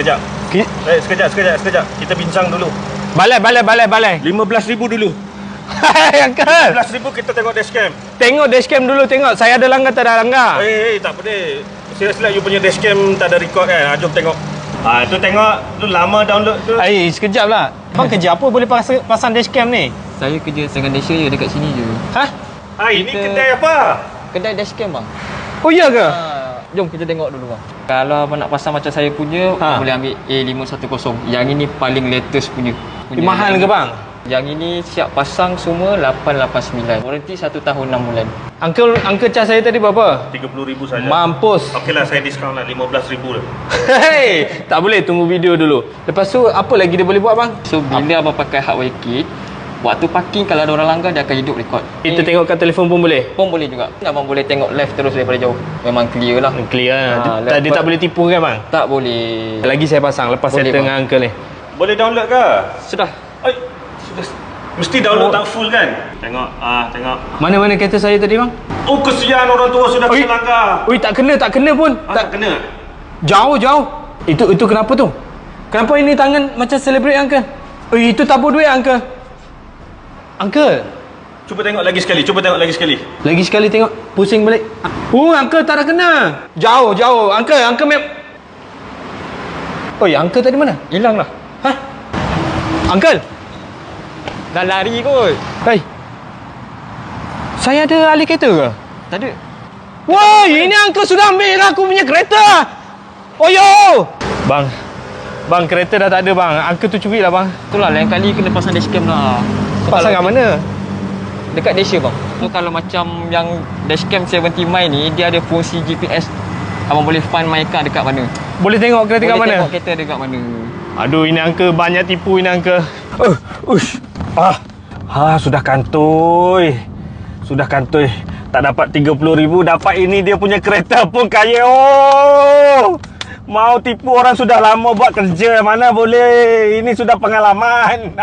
Sekejap. Sekejap. Kita bincang dulu. Balai. 15,000 dulu. Hai, Uncle. 15,000 kita tengok dashcam. Tengok dashcam dulu, tengok. Saya ada langgar tak ada langgar. Tak apa deh. Seriously, you punya dashcam tak ada record kan? Jom tengok. Tu tengok. Tu lama download tu. Sekejap lah. Bang kerja apa boleh pasang dashcam ni? Saya kerja dengan Malaysia je, dekat sini je. Hah? Ini kedai apa? Kedai dashcam bang. Oh iya ke? Jom kita tengok dulu bang. Kalau abang nak pasang macam saya punya, boleh ambil A510. Yang ini paling latest punya. Mahal ke bang? Yang ini siap pasang semua 889. Warranty 1 tahun 6 bulan. Uncle charge saya tadi berapa? 30,000 saja. Mampus. Okeylah, saya diskaun lah 15,000 lah. Hei, tak boleh, tunggu video dulu. Lepas tu apa lagi dia boleh buat bang? So bila abang pakai hardware kit, waktu parking kalau ada orang langgar dia akan hidup record. Kita tengok kat telefon pun boleh? Pun boleh juga. Abang boleh tengok live terus daripada jauh. Memang clear lah. Clear lah. Dia tak boleh tipu kan bang? Tak boleh. Lagi saya pasang lepas Boleh, settle bang. dengan uncle ni. Boleh download ke? Sudah. Sudah. Mesti download tak full kan? Tengok. Tengok. Mana kereta saya tadi bang? Oh, kesian orang tua sudah kena langgar. Ui, tak kena pun. Tak kena? Jauh. Itu kenapa tu? Kenapa ini tangan macam celebrate uncle? Ui, itu tabur duit uncle. Uncle. Cuba tengok lagi sekali. Lagi sekali tengok. Pusing balik. Uncle tak ada kena. Jauh. Uncle map. Oi, uncle tadi mana? Hilang lah. Hah? Uncle. Dah lari kot. Hei. Saya ada ahli kereta ke? Tak ada. Wah, ini uncle sudah ambil aku punya kereta. Oyo. Bang, kereta dah tak ada bang. Uncle tu curi lah bang. Itulah lain kali kena pasang dashcam lah. Pasang kat mana? Dekat Malaysia bang. So kalau macam yang dashcam 70 mile ni, dia ada fungsi GPS. Abang boleh find my car dekat mana. Boleh tengok kereta kat mana? Boleh tengok kereta dekat mana. Aduh, ini uncle banyak tipu ini uncle. Sudah kantoi. Tak dapat 30,000, dapat ini dia punya kereta pun kaya. Mau tipu orang sudah lama buat kerja, mana boleh. Ini sudah pengalaman.